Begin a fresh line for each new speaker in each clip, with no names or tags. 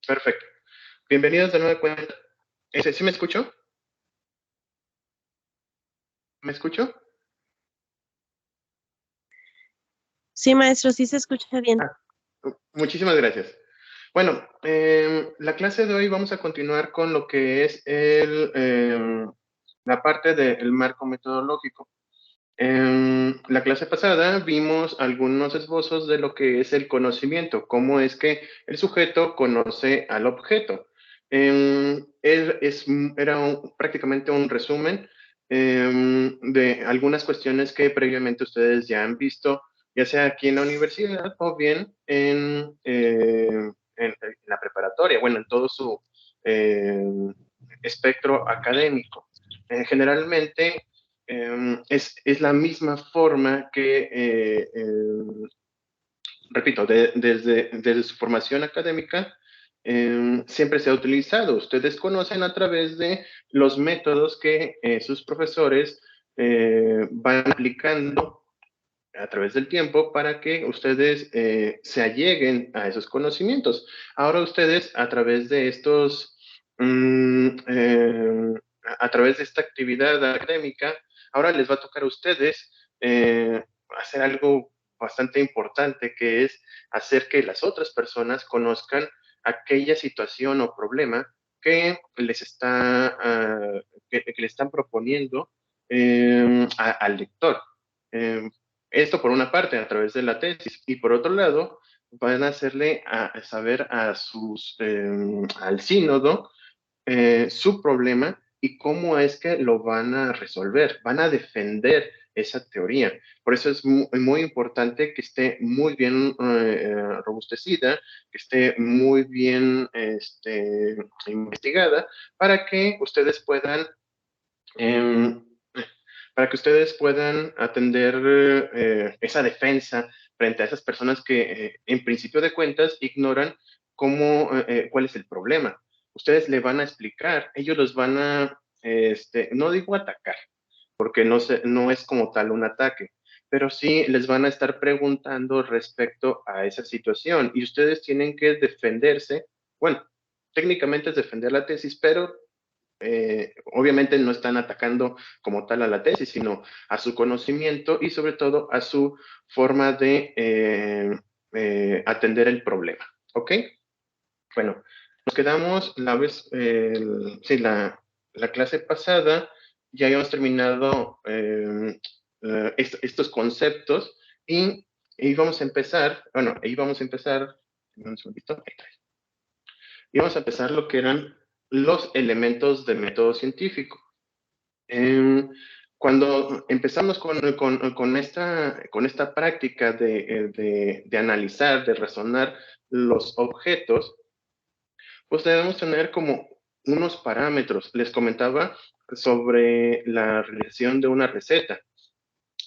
Perfecto. Bienvenidos de nueva cuenta. ¿Sí me escucho? ¿Me escucho?
Sí, maestro, sí se escucha bien.
Ah, muchísimas gracias. Bueno, la clase de hoy vamos a continuar con lo que es la parte del marco metodológico. En la clase pasada vimos algunos esbozos de lo que es el conocimiento, cómo es que el sujeto conoce al objeto. Era prácticamente un resumen de algunas cuestiones que previamente ustedes ya han visto, ya sea aquí en la universidad o bien en la preparatoria, bueno, en todo su eh, espectro académico. Generalmente es la misma forma que, repito, desde su formación académica, siempre se ha utilizado. Ustedes conocen a través de los métodos que sus profesores van aplicando a través del tiempo para que ustedes se alleguen a esos conocimientos. Ahora ustedes a través de a través de esta actividad académica, ahora les va a tocar a ustedes hacer algo bastante importante, que es hacer que las otras personas conozcan aquella situación o problema que que le están proponiendo al lector. Eh, Esto por una parte a través de la tesis y por otro lado van a hacerle a saber al sínodo su problema y cómo es que lo van a resolver, van a defender esa teoría. Por eso es muy importante que esté muy bien robustecida, que esté muy bien investigada para que ustedes puedan eh, atender esa defensa frente a esas personas que en principio de cuentas ignoran cuál es el problema. Ustedes le van a explicar, ellos los van a, no digo atacar, porque no es como tal un ataque, pero sí les van a estar preguntando respecto a esa situación y ustedes tienen que defenderse. Bueno, técnicamente es defender la tesis, pero obviamente no están atacando como tal a la tesis, sino a su conocimiento y sobre todo a su forma de atender el problema. ¿Ok? Bueno, nos quedamos sí, la clase pasada, ya habíamos terminado estos conceptos y vamos a empezar, bueno, ahí vamos a empezar, un segundito, ahí está. Y vamos a empezar lo que eran los elementos del método científico. Eh, Cuando empezamos con esta práctica de analizar, de razonar los objetos, pues debemos tener como unos parámetros. Les comentaba sobre la realización de una receta.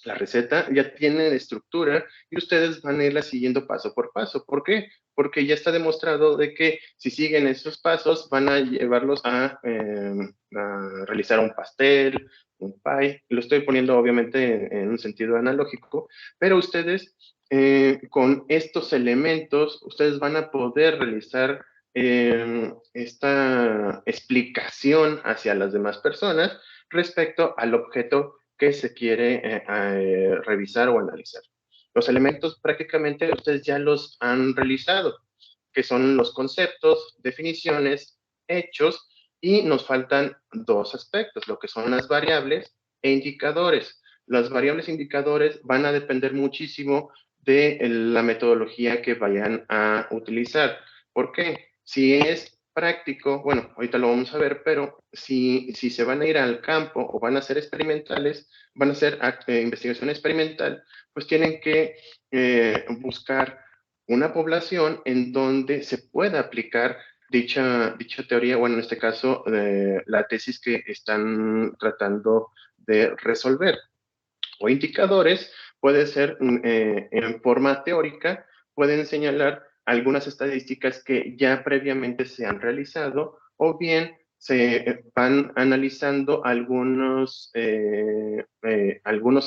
La receta ya tiene estructura y ustedes van a irla siguiendo paso por paso. ¿Por qué? Porque ya está demostrado de que si siguen esos pasos van a llevarlos a realizar un pastel, un pie. Lo estoy poniendo obviamente en un sentido analógico, pero ustedes con estos elementos, ustedes van a poder realizar esta explicación hacia las demás personas respecto al objeto que se quiere revisar o analizar. Los elementos prácticamente ustedes ya los han realizado, que son los conceptos, definiciones, hechos, y nos faltan dos aspectos, lo que son las variables e indicadores. Las variables e indicadores van a depender muchísimo de la metodología que vayan a utilizar. ¿Por qué? Si es práctico, bueno, ahorita lo vamos a ver, pero si se van a ir al campo o van a ser experimentales, van a hacer investigación experimental, pues tienen que buscar una población en donde se pueda aplicar dicha teoría, bueno, en este caso, la tesis que están tratando de resolver. O indicadores, puede ser en forma teórica, pueden señalar algunas estadísticas que ya previamente se han realizado o bien se van analizando algunos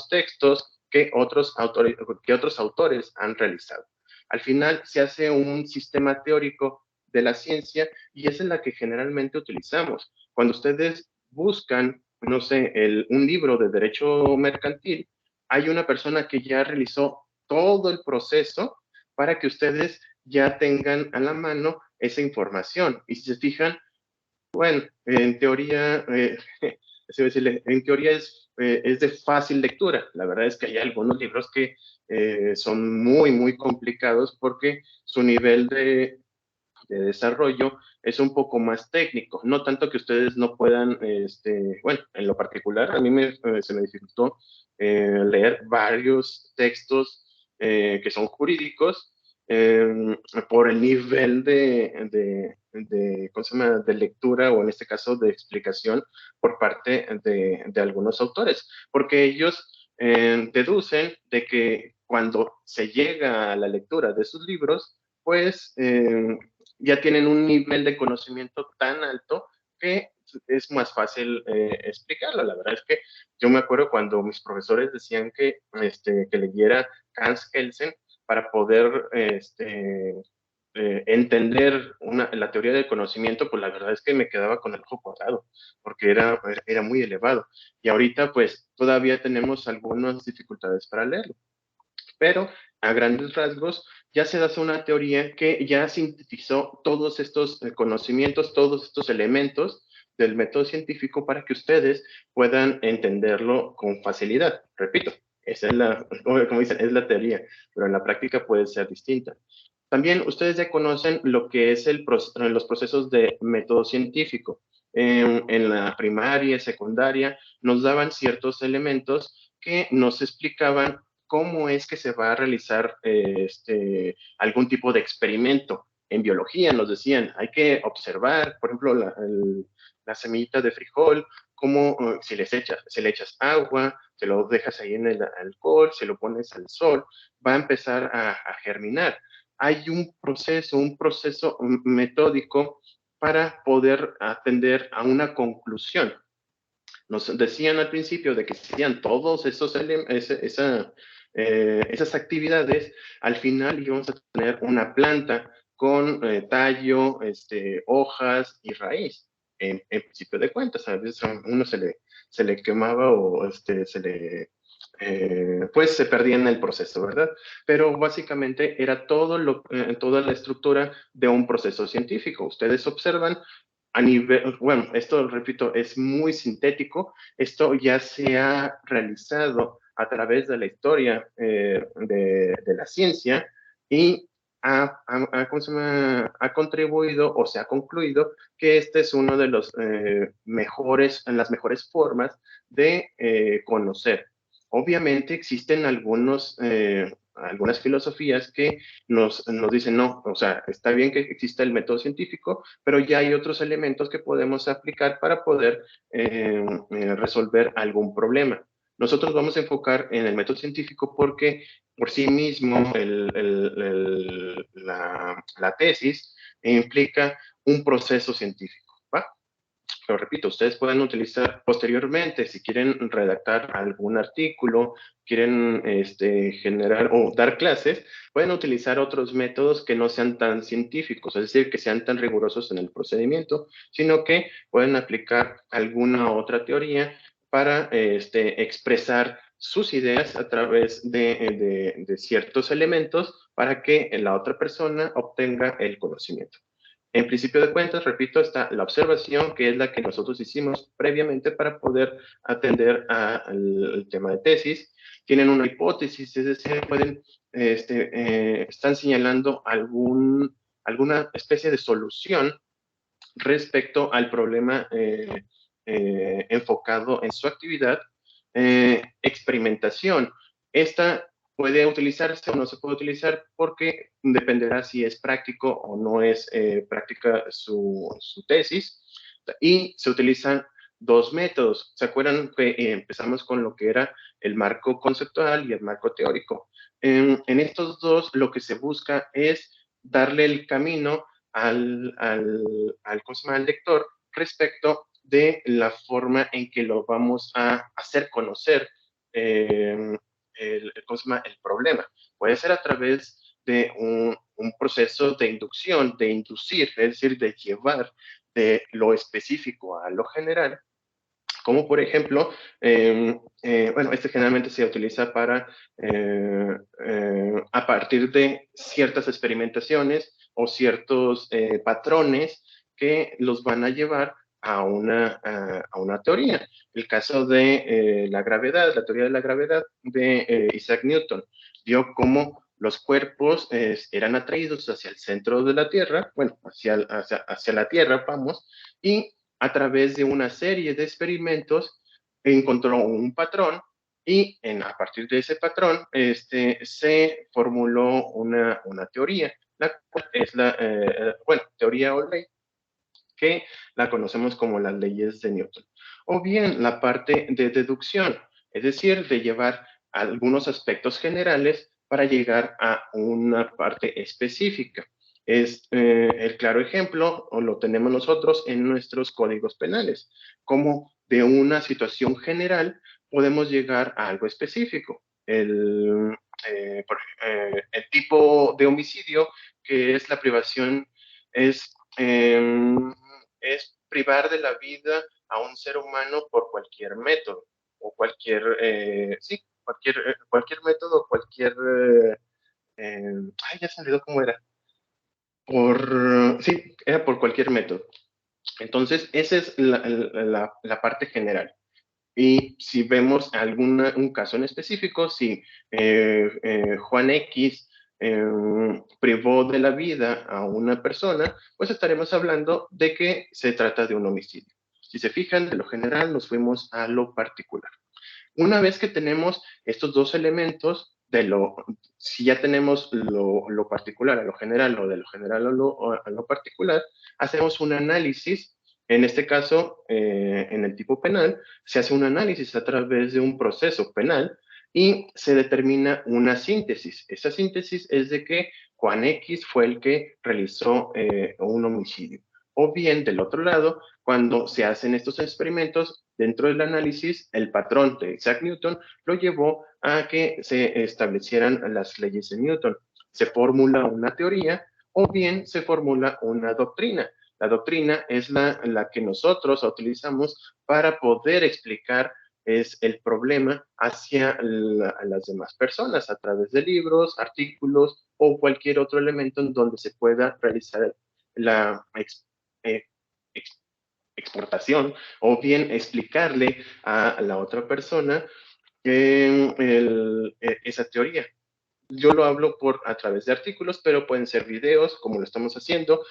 textos que otros autores han realizado. Al final se hace un sistema teórico de la ciencia y esa es la que generalmente utilizamos. Cuando ustedes buscan, no sé, un libro de derecho mercantil, hay una persona que ya realizó todo el proceso para que ustedes ya tengan a la mano esa información. Y si se fijan, bueno, en teoría, en teoría es de fácil lectura. La verdad es que hay algunos libros que son muy, muy complicados porque su nivel de desarrollo es un poco más técnico. No tanto que ustedes no puedan, bueno, en lo particular, a mí se me dificultó leer varios textos que son jurídicos por el nivel ¿cómo se llama? De lectura o en este caso de explicación por parte de algunos autores, porque ellos deducen de que cuando se llega a la lectura de sus libros, pues ya tienen un nivel de conocimiento tan alto que es más fácil explicarlo. La verdad es que yo me acuerdo cuando mis profesores decían que leyera Hans Kelsen para poder entender la teoría del conocimiento, pues la verdad es que me quedaba con el ojo cuadrado, porque era muy elevado. Y ahorita pues todavía tenemos algunas dificultades para leerlo, pero a grandes rasgos ya se da una teoría que ya sintetizó todos estos conocimientos, todos estos elementos del método científico para que ustedes puedan entenderlo con facilidad. Repito, esa es como dicen, es la teoría, pero en la práctica puede ser distinta. También ustedes ya conocen lo que es los procesos de método científico. En la primaria, secundaria, nos daban ciertos elementos que nos explicaban cómo es que se va a realizar algún tipo de experimento. En biología nos decían, hay que observar, por ejemplo, la semillita de frijol, cómo si le echas agua, se lo dejas ahí en el alcohol, se lo pones al sol, va a empezar a germinar. Hay un proceso metódico para poder atender a una conclusión. Nos decían al principio de que se hacían todos esas actividades, al final íbamos a tener una planta con tallo, hojas y raíz. En principio de cuentas, a veces a uno se le quemaba o pues se perdía en el proceso, ¿verdad? Pero básicamente era toda la estructura de un proceso científico. Ustedes observan a nivel, bueno, esto, repito, es muy sintético. Esto ya se ha realizado a través de la historia de la ciencia y ¿cómo se llama? Ha contribuido o se ha concluido que este es uno de los las mejores formas de conocer. Obviamente existen algunas filosofías que nos dicen, no, o sea, está bien que exista el método científico, pero ya hay otros elementos que podemos aplicar para poder resolver algún problema. Nosotros vamos a enfocar en el método científico porque por sí mismo la tesis implica un proceso científico, ¿va? Lo repito, ustedes pueden utilizar posteriormente, si quieren redactar algún artículo, quieren generar o dar clases, pueden utilizar otros métodos que no sean tan científicos, es decir, que sean tan rigurosos en el procedimiento, sino que pueden aplicar alguna otra teoría para expresar sus ideas a través de ciertos elementos para que la otra persona obtenga el conocimiento. En principio de cuentas, repito, está la observación, que es la que nosotros hicimos previamente para poder atender al tema de tesis. Tienen una hipótesis, es decir, están señalando alguna especie de solución respecto al problema enfocado en su actividad. Experimentación. Esta puede utilizarse o no se puede utilizar porque dependerá si es práctico o no es práctica su tesis. Y se utilizan dos métodos. ¿Se acuerdan que empezamos con lo que era el marco conceptual y el marco teórico? En estos dos lo que se busca es darle el camino ¿cómo se llama? Al lector respecto de la forma en que lo vamos a hacer conocer ¿cómo se llama? El problema. Puede ser a través de un proceso de inducción, de inducir, es decir, de llevar de lo específico a lo general, como por ejemplo, bueno, este generalmente se utiliza para, a partir de ciertas experimentaciones o ciertos patrones que los van a llevar a una teoría. El caso de la gravedad, la teoría de la gravedad de Isaac Newton, vio cómo los cuerpos eran atraídos hacia el centro de la Tierra, bueno, hacia la Tierra, vamos, y a través de una serie de experimentos encontró un patrón y a partir de ese patrón se formuló una teoría, la cual es la bueno, teoría o ley, que la conocemos como las leyes de Newton. O bien la parte de deducción, es decir, de llevar algunos aspectos generales para llegar a una parte específica. Es el claro ejemplo, o lo tenemos nosotros en nuestros códigos penales, como de una situación general podemos llegar a algo específico. El tipo de homicidio, que es la privación, es es privar de la vida a un ser humano por cualquier método o cualquier, sí, cualquier método, cualquier, ay, ya se me olvidó cómo era, sí, era por cualquier método. Entonces, esa es la parte general. Y si vemos un caso en específico, si Juan X eh, privó de la vida a una persona, pues estaremos hablando de que se trata de un homicidio. Si se fijan, de lo general nos fuimos a lo particular. Una vez que tenemos estos dos elementos, si ya tenemos lo particular a lo general o de lo general a lo particular, hacemos un análisis. En este caso, en el tipo penal, se hace un análisis a través de un proceso penal y se determina una síntesis. Esa síntesis es de que Juan X fue el que realizó un homicidio. O bien, del otro lado, cuando se hacen estos experimentos, dentro del análisis, el patrón de Isaac Newton lo llevó a que se establecieran las leyes de Newton. Se formula una teoría o bien se formula una doctrina. La doctrina es la que nosotros utilizamos para poder explicar es el problema hacia las demás personas a través de libros, artículos o cualquier otro elemento en donde se pueda realizar la eh, exportación o bien explicarle a la otra persona esa teoría. Yo lo hablo a través de artículos, pero pueden ser videos, como lo estamos haciendo,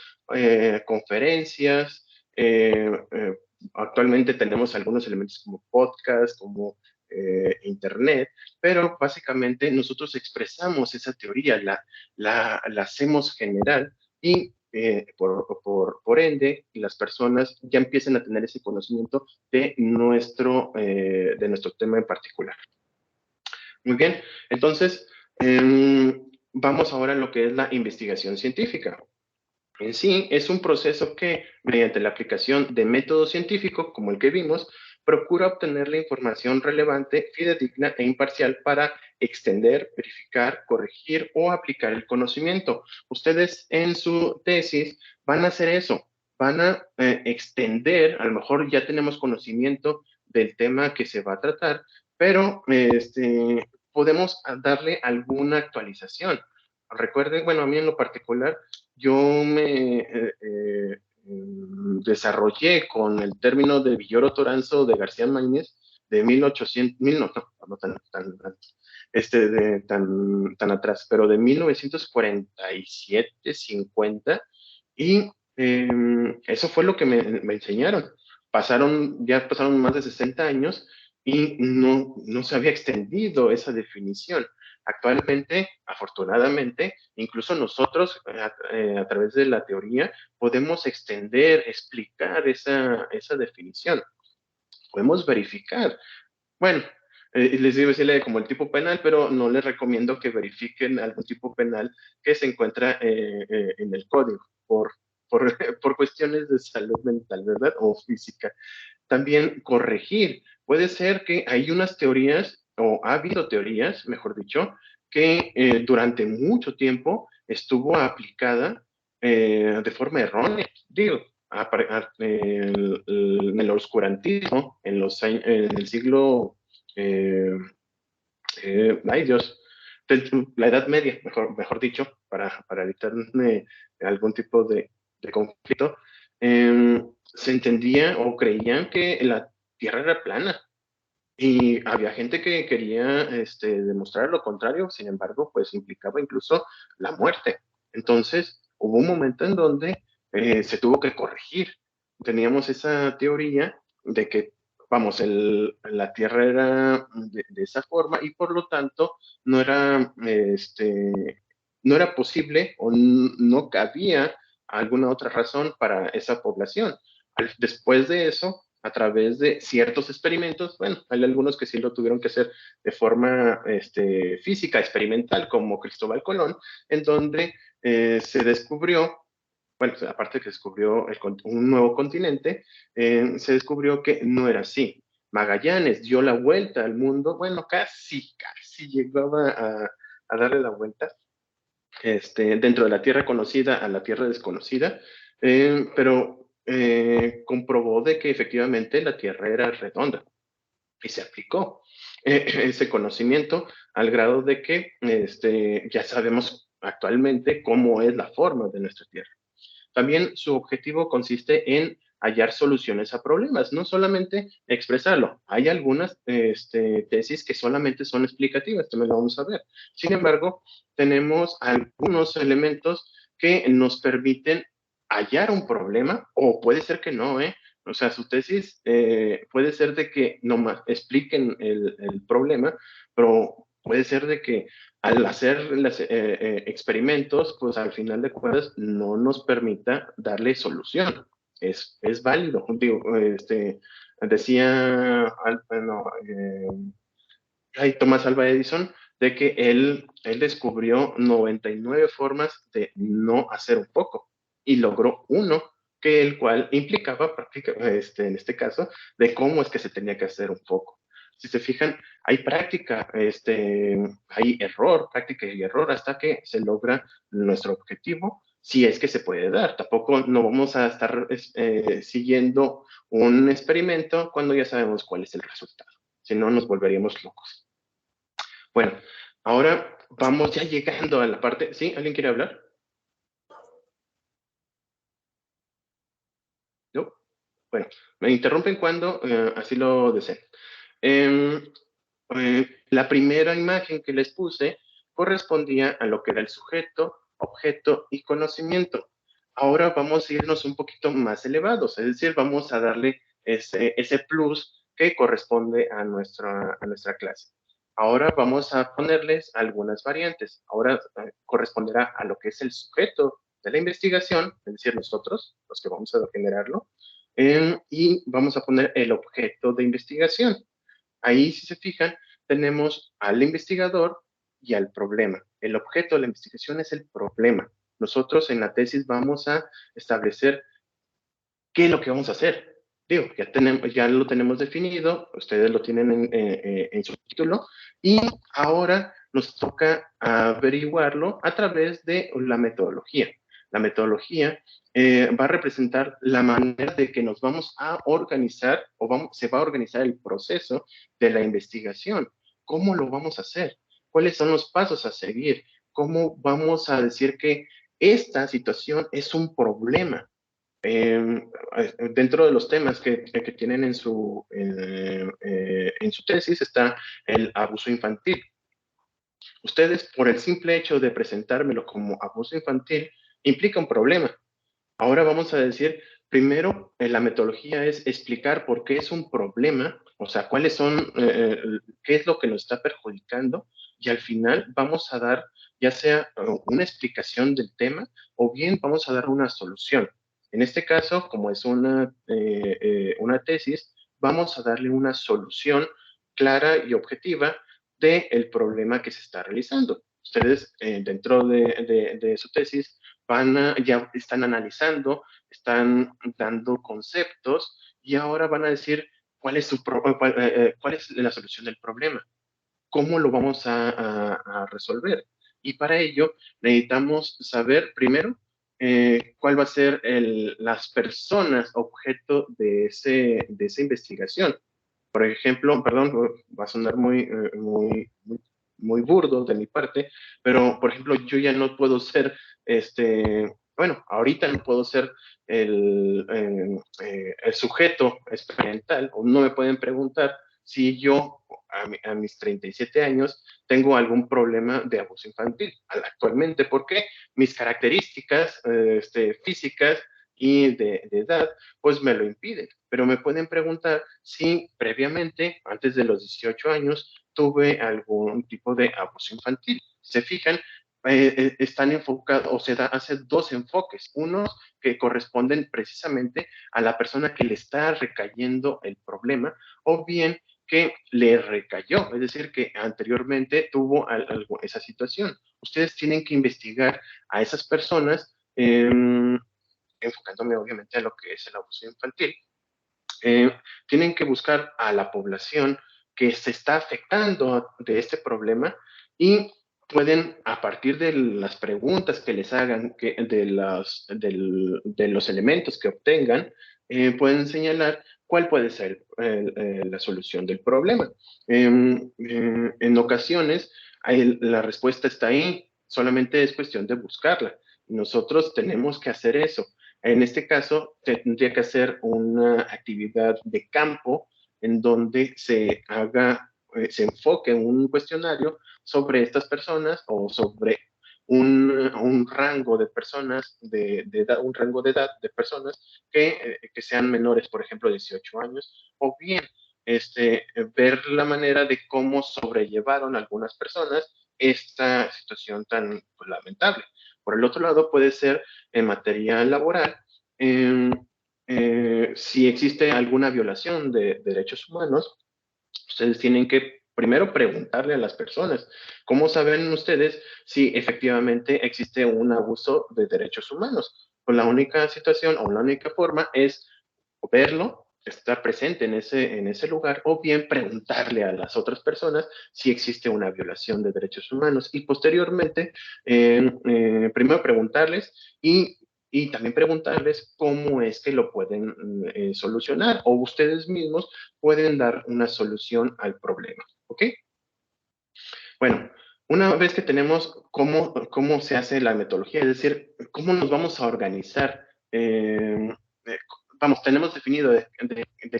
conferencias. Actualmente tenemos algunos elementos como podcast, como internet, pero básicamente nosotros expresamos esa teoría, la hacemos general y por ende las personas ya empiezan a tener ese conocimiento de nuestro tema en particular. Muy bien, entonces vamos ahora a lo que es la investigación científica. En sí, es un proceso que, mediante la aplicación de método científico, como el que vimos, procura obtener la información relevante, fidedigna e imparcial para extender, verificar, corregir o aplicar el conocimiento. Ustedes en su tesis van a hacer eso, van a extender, a lo mejor ya tenemos conocimiento del tema que se va a tratar, pero podemos darle alguna actualización. Recuerden, bueno, a mí en lo particular, yo me desarrollé con el término de Villoro Toranzo de García Maínez de 1800, no tan atrás, pero de 1947, 50, y eso fue lo que me enseñaron. Ya pasaron más de 60 años y no se había extendido esa definición. Actualmente, afortunadamente, incluso nosotros a través de la teoría podemos extender, explicar esa definición. Podemos verificar. Bueno, les digo decirle como el tipo penal, pero no les recomiendo que verifiquen algún tipo penal que se encuentra en el código por, por cuestiones de salud mental, ¿verdad? O física. También corregir. Puede ser que hay unas teorías, o ha habido teorías, mejor dicho, que durante mucho tiempo estuvo aplicada de forma errónea. Digo, en el oscurantismo, en el siglo, ay Dios, la Edad Media, mejor dicho, para evitar algún tipo de conflicto, se entendía o creían que la Tierra era plana. Y había gente que quería demostrar lo contrario, sin embargo, pues implicaba incluso la muerte. Entonces, hubo un momento en donde se tuvo que corregir. Teníamos esa teoría de que, vamos, la Tierra era de esa forma y por lo tanto no era, no era posible o no cabía alguna otra razón para esa población. Después de eso, a través de ciertos experimentos, bueno, hay algunos que sí lo tuvieron que hacer de forma física, experimental, como Cristóbal Colón, en donde se descubrió, bueno, aparte que descubrió un nuevo continente, se descubrió que no era así. Magallanes dio la vuelta al mundo, bueno, casi llegaba a darle la vuelta, dentro de la tierra conocida a la tierra desconocida, pero comprobó de que efectivamente la tierra era redonda y se aplicó ese conocimiento al grado de que ya sabemos actualmente cómo es la forma de nuestra tierra. También su objetivo consiste en hallar soluciones a problemas, no solamente expresarlo. Hay algunas tesis que solamente son explicativas, también lo vamos a ver. Sin embargo, tenemos algunos elementos que nos permiten hallar un problema, o puede ser que no, ¿eh? O sea, su tesis puede ser de que nomás expliquen el problema, pero puede ser de que al hacer los experimentos, pues al final de cuentas no nos permita darle solución. Es válido. Digo, decía bueno, Thomas Alva Edison de que él descubrió 99 formas de no hacer un foco y logró uno que el cual implicaba en este caso de cómo es que se tenía que hacer un foco. Si se fijan, hay práctica, hay error, práctica y error hasta que se logra nuestro objetivo, si es que se puede dar. Tampoco no vamos a estar siguiendo un experimento cuando ya sabemos cuál es el resultado. Si no, nos volveríamos locos. Bueno, ahora vamos ya llegando a la parte. ¿Sí? ¿Alguien quiere hablar? ¿No? Bueno, me interrumpen cuando así lo deseen. Eh, la primera imagen que les puse correspondía a lo que era el sujeto, objeto y conocimiento. Ahora vamos a irnos un poquito más elevados, es decir, vamos a darle ese plus que corresponde a nuestra clase. Ahora vamos a ponerles algunas variantes. Ahora corresponderá a lo que es el sujeto de la investigación, es decir, nosotros, los que vamos a generarlo, y vamos a poner el objeto de investigación. Ahí, si se fijan, tenemos al investigador y al problema. El objeto de la investigación es el problema. Nosotros en la tesis vamos a establecer qué es lo que vamos a hacer. Digo, ya lo tenemos definido, ustedes lo tienen en su título, y ahora nos toca averiguarlo a través de la metodología. La metodología va a representar la manera de que nos vamos a organizar se va a organizar el proceso de la investigación. ¿Cómo lo vamos a hacer? ¿Cuáles son los pasos a seguir? ¿Cómo vamos a decir que esta situación es un problema? Dentro de los temas que tienen en su tesis está el abuso infantil. Ustedes, por el simple hecho de presentármelo como abuso infantil, implica un problema. Ahora vamos a decir, primero, la metodología es explicar por qué es un problema, o sea, cuáles son, qué es lo que nos está perjudicando, y al final vamos a dar ya sea una explicación del tema o bien vamos a dar una solución. En este caso, como es una tesis, vamos a darle una solución clara y objetiva del problema que se está realizando. Ustedes, dentro de su tesis, ya están analizando, están dando conceptos y ahora van a decir cuál es la solución del problema, cómo lo vamos a resolver. Y para ello necesitamos saber primero cuál va a ser las personas objeto de esa investigación. Por ejemplo, perdón, va a sonar muy burdo de mi parte, pero por ejemplo, yo ya no puedo ser, bueno, ahorita no puedo ser el sujeto experimental, o no me pueden preguntar si yo a mis 37 años tengo algún problema de abuso infantil actualmente, porque mis características físicas y de edad pues me lo impiden. Pero me pueden preguntar si previamente, antes de los 18 años, tuve algún tipo de abuso infantil. Se fijan, están enfocados, o se hace dos enfoques, unos que corresponden precisamente a la persona que le está recayendo el problema, o bien que le recayó, es decir, que anteriormente tuvo esa situación. Ustedes tienen que investigar a esas personas, enfocándome obviamente a lo que es el abuso infantil, eh, tienen que buscar a la población que se está afectando de este problema y pueden, a partir de las preguntas que les hagan, de los elementos que obtengan, pueden señalar cuál puede ser la solución del problema. En ocasiones, la respuesta está ahí, solamente es cuestión de buscarla. Nosotros tenemos que hacer eso. En este caso, tendría que hacer una actividad de campo en donde se enfoque un cuestionario sobre estas personas o sobre un rango de personas, un rango de edad de personas que sean menores, por ejemplo, 18 años, o bien ver la manera de cómo sobrellevaron algunas personas esta situación tan pues, lamentable. Por el otro lado, puede ser en materia laboral, eh, si existe alguna violación de derechos humanos, ustedes tienen que primero preguntarle a las personas, ¿cómo saben ustedes si efectivamente existe un abuso de derechos humanos? Pues la única situación o la única forma es verlo, estar presente en ese lugar, o bien preguntarle a las otras personas si existe una violación de derechos humanos y posteriormente, primero preguntarles y también preguntarles cómo es que lo pueden solucionar, o ustedes mismos pueden dar una solución al problema. ¿Ok? Bueno, una vez que tenemos cómo se hace la metodología, es decir, cómo nos vamos a organizar, eh, vamos, tenemos definido de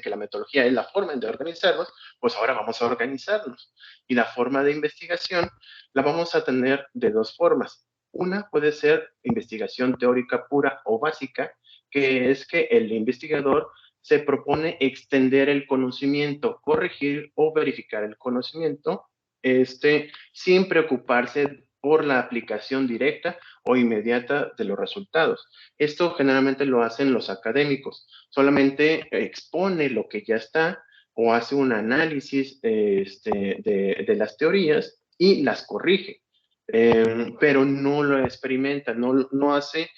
que la metodología es la forma de organizarnos, pues ahora vamos a organizarnos. Y la forma de investigación la vamos a tener de dos formas. Una puede ser investigación teórica pura o básica, que es que el investigador se propone extender el conocimiento, corregir o verificar el conocimiento, sin preocuparse por la aplicación directa o inmediata de los resultados. Esto generalmente lo hacen los académicos, solamente expone lo que ya está o hace un análisis de las teorías y las corrige, pero no lo experimenta, no hace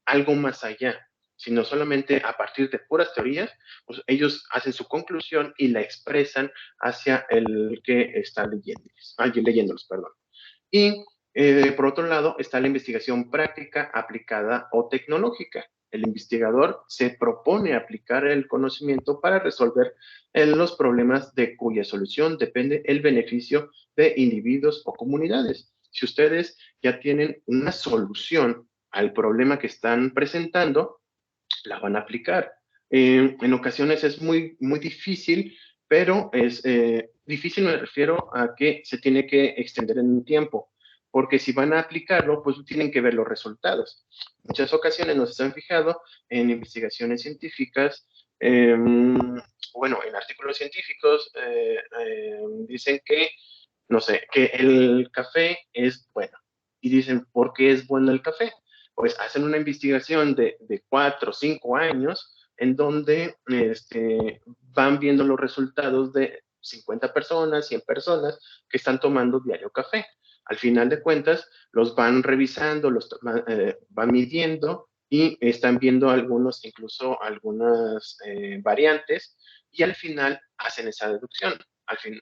algo más allá, sino solamente a partir de puras teorías, pues ellos hacen su conclusión y la expresan hacia el que está leyéndolos. Perdón. Y por otro lado está la investigación práctica, aplicada o tecnológica. El investigador se propone aplicar el conocimiento para resolver los problemas de cuya solución depende el beneficio de individuos o comunidades. Si ustedes ya tienen una solución al problema que están presentando, la van a aplicar. En ocasiones es muy difícil, pero es difícil, me refiero a que se tiene que extender en un tiempo, porque si van a aplicarlo, pues tienen que ver los resultados. Muchas ocasiones nos han fijado en investigaciones científicas, bueno, en artículos científicos dicen que, no sé, que el café es bueno. Y dicen, ¿por qué es bueno el café? Pues hacen una investigación de 4 o 5 años en donde van viendo los resultados de 50 personas, 100 personas que están tomando diario café. Al final de cuentas, los van revisando, van midiendo y están viendo incluso algunas variantes, y al final hacen esa deducción.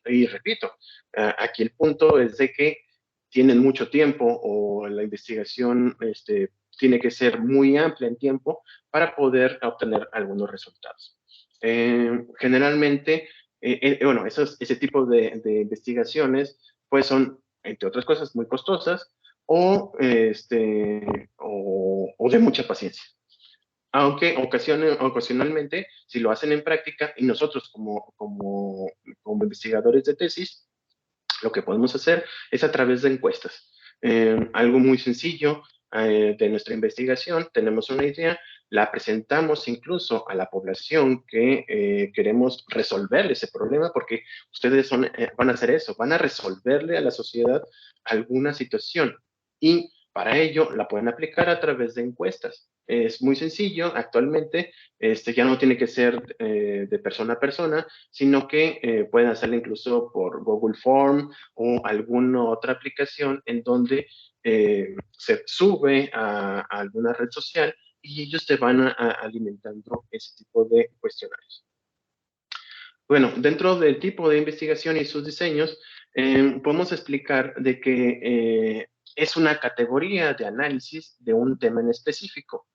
Y repito, aquí el punto es de que tienen mucho tiempo o la investigación tiene que ser muy amplia en tiempo para poder obtener algunos resultados. Generalmente, bueno, ese tipo de investigaciones pues son, entre otras cosas, muy costosas o, o de mucha paciencia. Aunque ocasionalmente, si lo hacen en práctica y nosotros como investigadores de tesis, lo que podemos hacer es a través de encuestas. Algo muy sencillo de nuestra investigación, tenemos una idea, la presentamos incluso a la población que queremos resolver ese problema, porque ustedes van a hacer eso, van a resolverle a la sociedad alguna situación y para ello la pueden aplicar a través de encuestas. Es muy sencillo, actualmente ya no tiene que ser de persona a persona, sino que pueden hacerlo incluso por Google Form o alguna otra aplicación en donde se sube a alguna red social y ellos te van alimentando ese tipo de cuestionarios. Bueno, dentro del tipo de investigación y sus diseños, podemos explicar de que es una categoría de análisis de un tema en específico,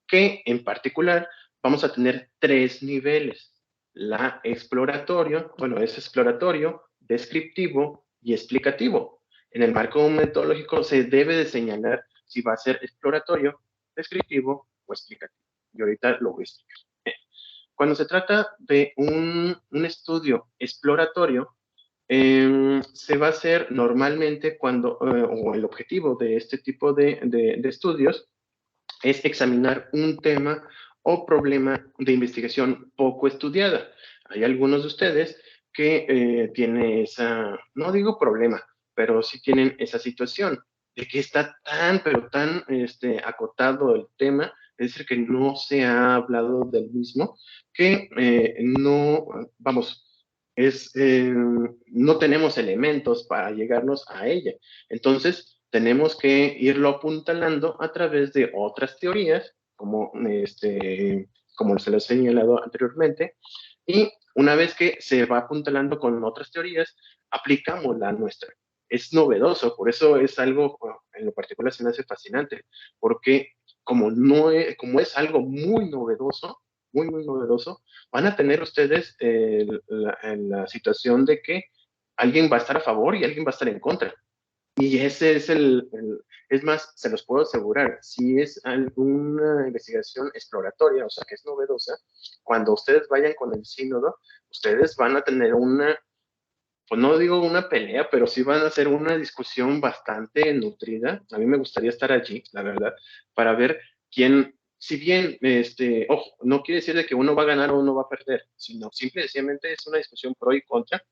que en particular vamos a tener tres niveles. La exploratorio, bueno, es exploratorio, descriptivo y explicativo. En el marco metodológico se debe de señalar si va a ser exploratorio, descriptivo o explicativo. Y ahorita lo voy a explicar. Cuando se trata de un estudio exploratorio, se va a hacer normalmente cuando, o el objetivo de este tipo de estudios es examinar un tema o problema de investigación poco estudiada. Hay algunos de ustedes que tienen esa, no digo problema, pero sí tienen esa situación de que está tan, pero tan acotado el tema, es decir, que no se ha hablado del mismo, que no, vamos, no tenemos elementos para llegarnos a ella. Entonces, tenemos que irlo apuntalando a través de otras teorías, como se lo he señalado anteriormente, y una vez que se va apuntalando con otras teorías, aplicamos la nuestra. Es novedoso, por eso es algo, en lo particular se me hace fascinante, porque como es algo muy novedoso, muy novedoso, van a tener ustedes la situación de que alguien va a estar a favor y alguien va a estar en contra. Y ese es es más, se los puedo asegurar, si es alguna investigación exploratoria, o sea, que es novedosa, cuando ustedes vayan con el sínodo, ustedes van a tener pues no digo una pelea, pero sí van a hacer una discusión bastante nutrida. A mí me gustaría estar allí, la verdad, para ver quién, si bien, ojo, no quiere decir de que uno va a ganar o uno va a perder, sino simplemente es una discusión pro y contra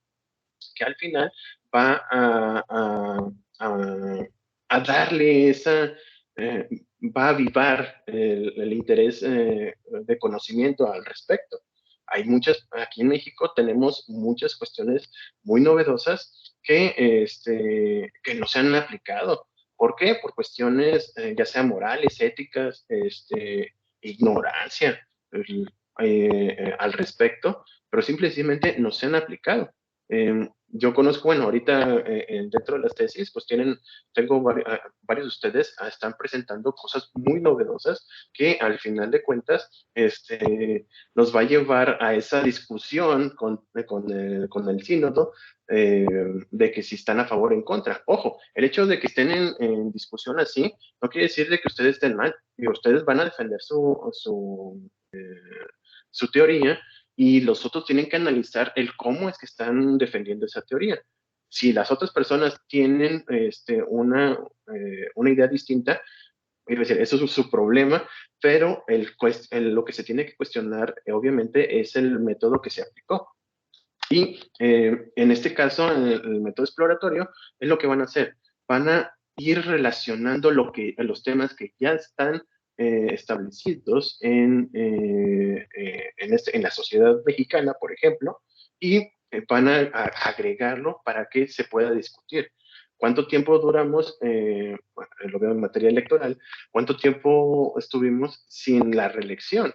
que al final va a, a darle eh, va a avivar el interés de conocimiento al respecto. Hay aquí en México tenemos muchas cuestiones muy novedosas que no se han aplicado. ¿Por qué? Por cuestiones ya sea morales, éticas, ignorancia al respecto, pero simplemente no se han aplicado. Yo conozco, bueno, ahorita dentro de las tesis, pues tengo varios de ustedes están presentando cosas muy novedosas que al final de cuentas nos va a llevar a esa discusión con el sínodo de que si están a favor o en contra. Ojo, el hecho de que estén en discusión así no quiere decir de que ustedes estén mal, y ustedes van a defender su teoría y los otros tienen que analizar el cómo es que están defendiendo esa teoría. Si las otras personas tienen una idea distinta, es decir, eso es su problema, pero lo que se tiene que cuestionar, obviamente, es el método que se aplicó. Y en este caso, en el método exploratorio, es lo que van a hacer. Van a ir relacionando los temas que ya están establecidos en la sociedad mexicana, por ejemplo, y van a agregarlo para que se pueda discutir. ¿Cuánto tiempo duramos, bueno, lo veo en materia electoral, cuánto tiempo estuvimos sin la reelección?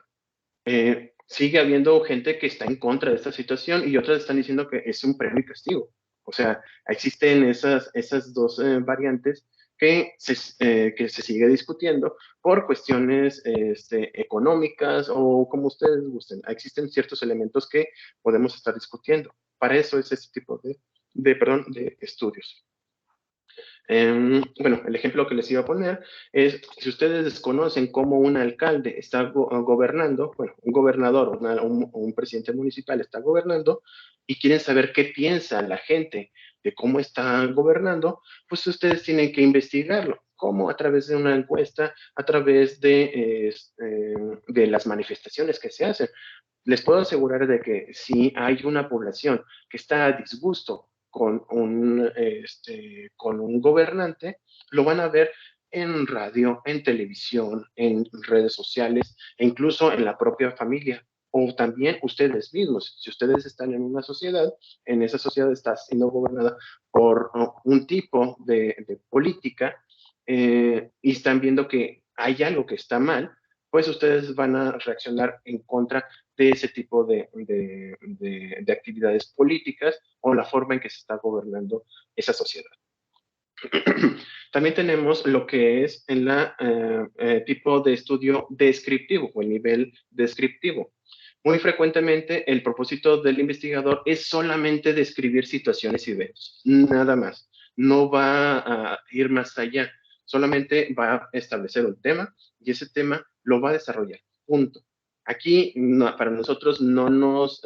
Sigue habiendo gente que está en contra de esta situación y otras están diciendo que es un premio y castigo. O sea, existen esas dos variantes que se sigue discutiendo por cuestiones económicas o como ustedes gusten. Existen ciertos elementos que podemos estar discutiendo. Para eso es este tipo de estudios. Bueno, el ejemplo que les iba a poner es, si ustedes desconocen cómo un alcalde está gobernando, bueno, un gobernador o un presidente municipal está gobernando y quieren saber qué piensa la gente de cómo está gobernando, pues ustedes tienen que investigarlo. ¿Cómo? A través de una encuesta, a través de las manifestaciones que se hacen. Les puedo asegurar de que si hay una población que está a disgusto con un gobernante, lo van a ver en radio, en televisión, en redes sociales e incluso en la propia familia o también ustedes mismos. Si ustedes están en una sociedad, en esa sociedad está siendo gobernada por un tipo de política y están viendo que hay algo que está mal, pues ustedes van a reaccionar en contra de ese tipo de actividades políticas o la forma en que se está gobernando esa sociedad. También tenemos lo que es el tipo de estudio descriptivo o el nivel descriptivo. Muy frecuentemente el propósito del investigador es solamente describir situaciones y eventos, nada más. No va a ir más allá, solamente va a establecer un tema y ese tema lo va a desarrollar. Punto. Aquí no, para nosotros no nos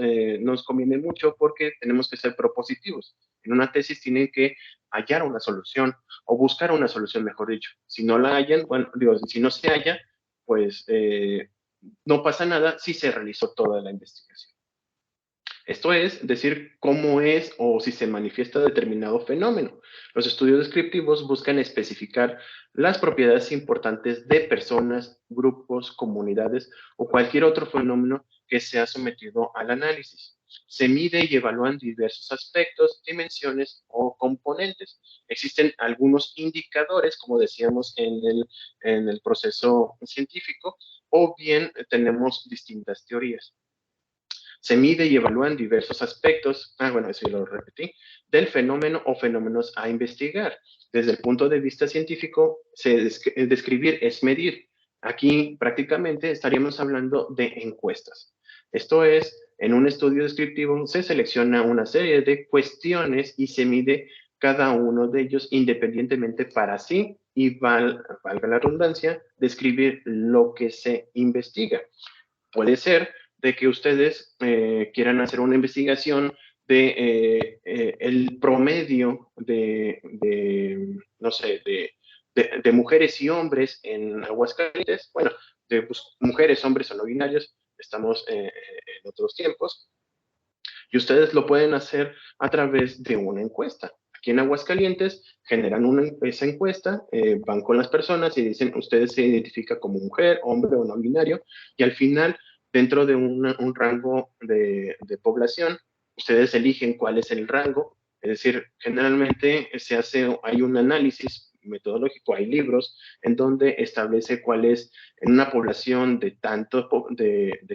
conviene mucho porque tenemos que ser propositivos. En una tesis tienen que hallar una solución o buscar una solución, mejor dicho. Si no la hallan, bueno, digo, si no se halla, pues no pasa nada si se realizó toda la investigación. Esto es decir cómo es o si se manifiesta determinado fenómeno. Los estudios descriptivos buscan especificar las propiedades importantes de personas, grupos, comunidades o cualquier otro fenómeno que sea sometido al análisis. Se mide y evalúan diversos aspectos, dimensiones o componentes. Existen algunos indicadores, como decíamos en el proceso científico, o bien tenemos distintas teorías. Se mide y evalúan diversos aspectos, bueno, eso ya lo repetí, del fenómeno o fenómenos a investigar. Desde el punto de vista científico, describir es medir. Aquí prácticamente estaríamos hablando de encuestas. Esto es, en un estudio descriptivo se selecciona una serie de cuestiones y se mide cada uno de ellos independientemente para sí y valga la redundancia, describir lo que se investiga. Puede ser de que ustedes quieran hacer una investigación de el promedio no sé, de mujeres y hombres en Aguascalientes, bueno, de pues, mujeres, hombres o no binarios, estamos en otros tiempos, y ustedes lo pueden hacer a través de una encuesta. Aquí en Aguascalientes generan esa encuesta, van con las personas y dicen, ustedes se identifican como mujer, hombre o no binario, y al final, dentro de un rango de población, ustedes eligen cuál es el rango, es decir, generalmente hay un análisis metodológico, hay libros en donde establece cuál es, en una población de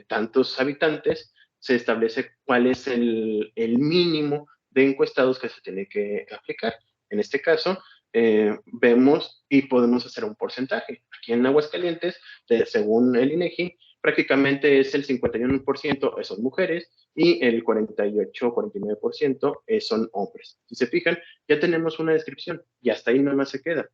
tantos habitantes, se establece cuál es el mínimo de encuestados que se tiene que aplicar. En este caso, vemos y podemos hacer un porcentaje. Aquí en Aguascalientes, según el INEGI, prácticamente es el 51% son mujeres y el 48-49% son hombres. Si se fijan, ya tenemos una descripción y hasta ahí nada más se queda.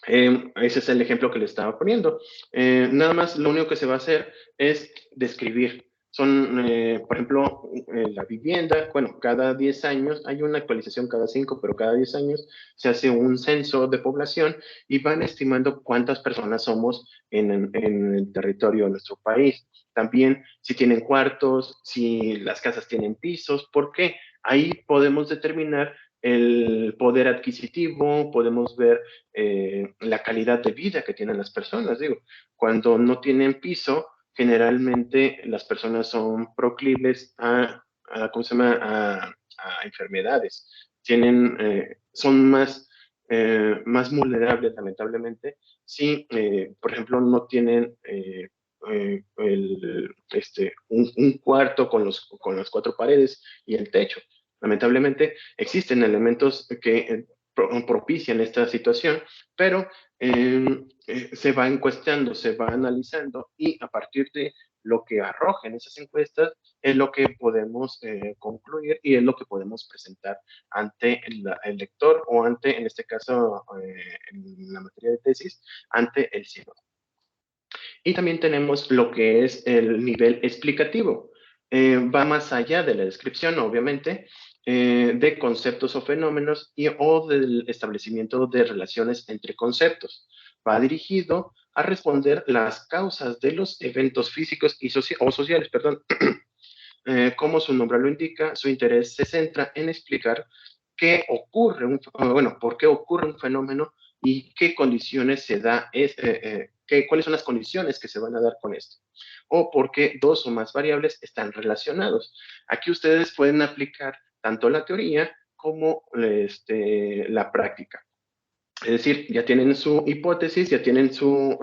Ese es el ejemplo que le estaba poniendo. Nada más lo único que se va a hacer es describir. Son, por ejemplo, la vivienda, bueno, cada 10 años, hay una actualización cada 5, pero cada 10 años se hace un censo de población y van estimando cuántas personas somos en el territorio de nuestro país. También si tienen cuartos, si las casas tienen pisos, ¿por qué? Ahí podemos determinar el poder adquisitivo, podemos ver la calidad de vida que tienen las personas. Digo, cuando no tienen piso, generalmente las personas son proclives ¿cómo se llama? A enfermedades. Son más vulnerables, lamentablemente, si, por ejemplo, no tienen un cuarto con las cuatro paredes y el techo. Lamentablemente existen elementos que propician esta situación, pero se va encuestando, se va analizando y a partir de lo que arrojen esas encuestas es lo que podemos concluir y es lo que podemos presentar ante el lector o ante, en este caso, en la materia de tesis, ante el sínodo. Y también tenemos lo que es el nivel explicativo. Va más allá de la descripción, obviamente, de conceptos o fenómenos o del establecimiento de relaciones entre conceptos. Va dirigido a responder las causas de los eventos físicos o sociales, perdón. Como su nombre lo indica, su interés se centra en explicar qué ocurre, bueno, por qué ocurre un fenómeno y qué condiciones se da, cuáles son las condiciones que se van a dar con esto, o por qué dos o más variables están relacionados. Aquí ustedes pueden aplicar tanto la teoría como la práctica. Es decir, ya tienen su hipótesis, ya tienen su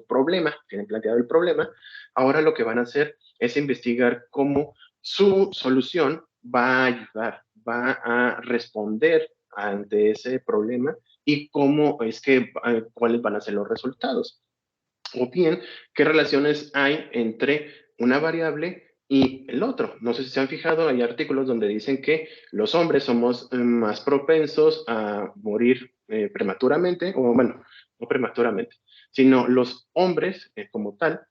problema, tienen planteado el problema. Ahora lo que van a hacer es investigar cómo su solución va a ayudar, va a responder ante ese problema y cómo es que, cuáles van a ser los resultados. O bien, qué relaciones hay entre una variable y el otro. No sé si se han fijado, hay artículos donde dicen que los hombres somos más propensos a morir prematuramente, o bueno, no prematuramente, sino los hombres como tal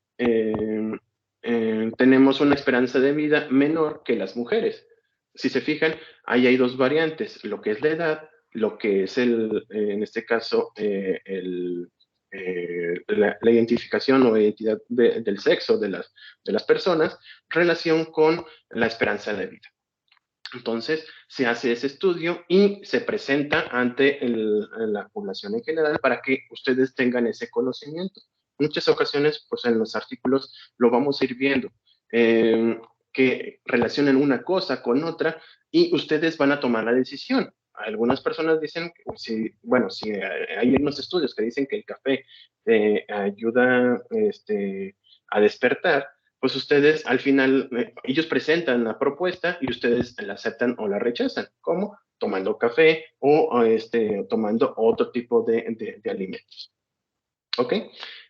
tenemos una esperanza de vida menor que las mujeres. Si se fijan, ahí hay dos variantes, lo que es la edad, lo que es en este caso, la identificación o identidad del sexo de las personas, relación con la esperanza de vida. Entonces, se hace ese estudio y se presenta ante la población en general para que ustedes tengan ese conocimiento. Muchas ocasiones, pues en los artículos lo vamos a ir viendo, que relacionen una cosa con otra y ustedes van a tomar la decisión. Algunas personas dicen, bueno, si hay unos estudios que dicen que el café ayuda a despertar, pues ustedes al final, ellos presentan la propuesta y ustedes la aceptan o la rechazan, como tomando café o tomando otro tipo de alimentos. ¿Ok?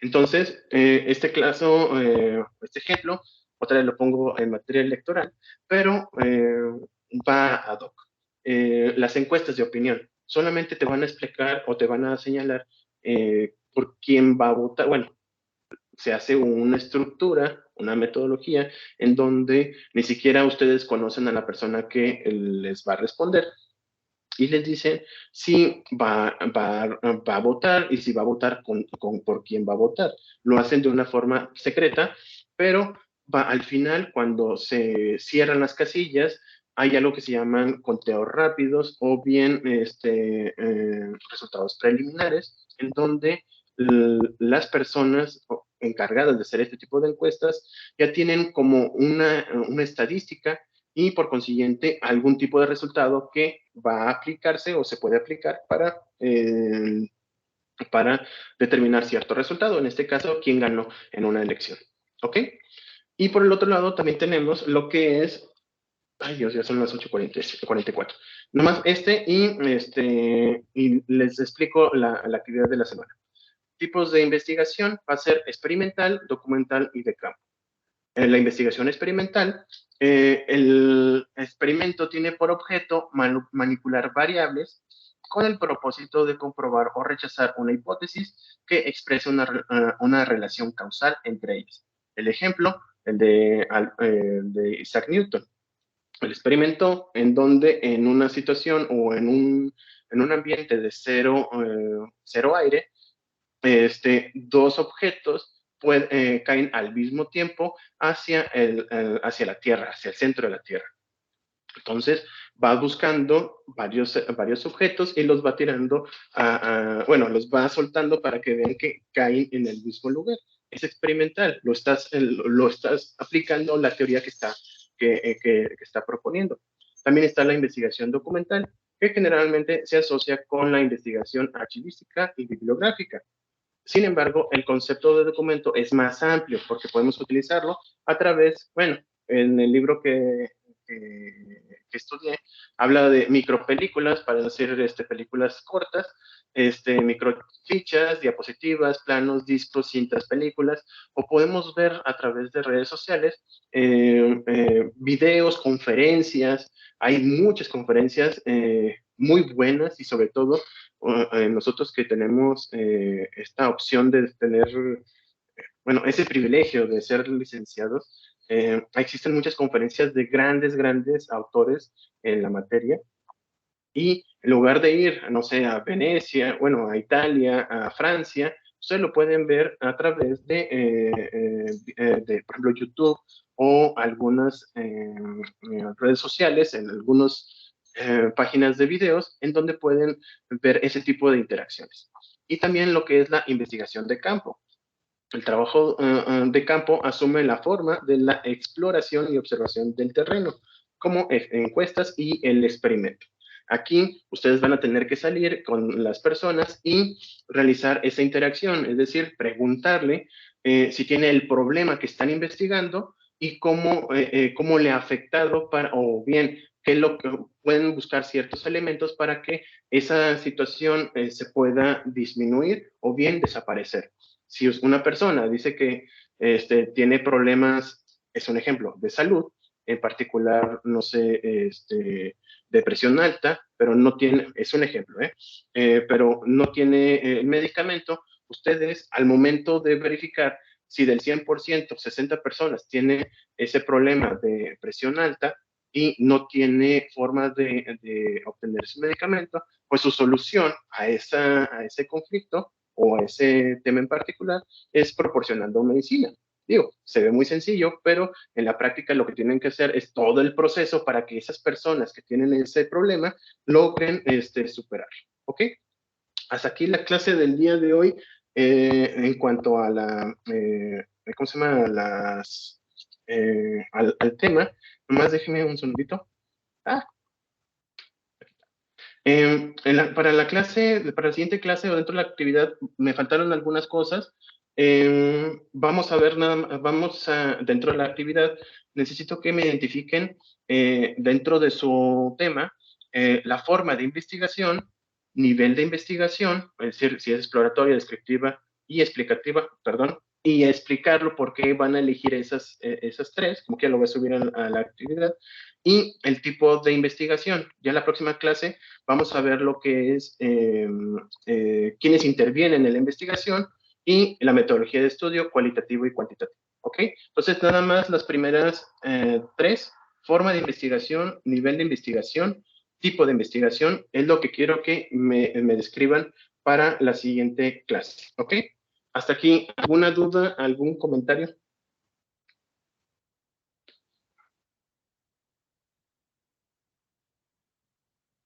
Entonces, este caso, este ejemplo, otra vez lo pongo en materia electoral, pero va ad hoc. Las encuestas de opinión solamente te van a explicar o te van a señalar por quién va a votar. Bueno, se hace una estructura, una metodología en donde ni siquiera ustedes conocen a la persona que les va a responder y les dicen si va a votar y si va a votar por quién va a votar. Lo hacen de una forma secreta, pero al final, cuando se cierran las casillas, hay algo que se llaman conteos rápidos o bien resultados preliminares, en donde las personas encargadas de hacer este tipo de encuestas ya tienen como una estadística y por consiguiente algún tipo de resultado que va a aplicarse o se puede aplicar para determinar cierto resultado, en este caso, quién ganó en una elección. ¿Ok? Y por el otro lado también tenemos lo que es, ay Dios, ya son las 8:44. Nomás y les explico la actividad de la semana. Tipos de investigación va a ser experimental, documental y de campo. En la investigación experimental, el experimento tiene por objeto manipular variables con el propósito de comprobar o rechazar una hipótesis que exprese una relación causal entre ellas. El ejemplo, de Isaac Newton. El experimento en donde en una situación o en un ambiente de cero aire, dos objetos caen al mismo tiempo hacia la Tierra, hacia el centro de la Tierra. Entonces, va buscando varios objetos y los va tirando, bueno, los va soltando para que vean que caen en el mismo lugar. Es experimental, lo estás aplicando la teoría que está proponiendo. También está la investigación documental, que generalmente se asocia con la investigación archivística y bibliográfica. Sin embargo, el concepto de documento es más amplio porque podemos utilizarlo a través, bueno, en el libro que que estudié, habla de micropelículas para hacer películas cortas, microfichas, diapositivas, planos, discos, cintas, películas, o podemos ver a través de redes sociales videos, conferencias. Hay muchas conferencias muy buenas y sobre todo nosotros que tenemos esta opción de tener, bueno, ese privilegio de ser licenciados, existen muchas conferencias de grandes autores en la materia y en lugar de ir, no sé, a Venecia, bueno, a Italia, a Francia, ustedes lo pueden ver a través de por ejemplo, YouTube o algunas redes sociales, en algunas páginas de videos, en donde pueden ver ese tipo de interacciones. Y también lo que es la investigación de campo. El trabajo de campo asume la forma de la exploración y observación del terreno, como encuestas y el experimento. Aquí ustedes van a tener que salir con las personas y realizar esa interacción, es decir, preguntarle si tiene el problema que están investigando y cómo le ha afectado, o bien, qué es lo que pueden buscar ciertos elementos para que esa situación se pueda disminuir o bien desaparecer. Si una persona dice que tiene problemas, es un ejemplo, de salud, en particular, no sé, depresión alta, pero no tiene, es un ejemplo, pero no tiene el medicamento, ustedes al momento de verificar si del 100%, 60 personas tiene ese problema de presión alta y no tiene forma de obtener ese medicamento, pues su solución a ese conflicto o a ese tema en particular es proporcionando medicina. Digo, se ve muy sencillo, pero en la práctica lo que tienen que hacer es todo el proceso para que esas personas que tienen ese problema logren superarlo. ¿Ok? Hasta aquí la clase del día de hoy en cuanto a ¿cómo se llama? Al tema. Nomás déjeme un segundito. Ah, para la clase, para la siguiente clase o dentro de la actividad, me faltaron algunas cosas. Vamos a ver dentro de la actividad, necesito que me identifiquen dentro de su tema la forma de investigación, nivel de investigación, es decir, si es exploratoria, descriptiva y explicativa, perdón, y explicarlo por qué van a elegir esas tres, como que lo voy a subir a la actividad, y el tipo de investigación. Ya en la próxima clase vamos a ver lo que es quiénes intervienen en la investigación y la metodología de estudio cualitativo y cuantitativo. ¿Ok? Entonces, nada más las primeras tres, forma de investigación, nivel de investigación, tipo de investigación, es lo que quiero que me describan para la siguiente clase. ¿Ok? Hasta aquí, ¿alguna duda, algún comentario?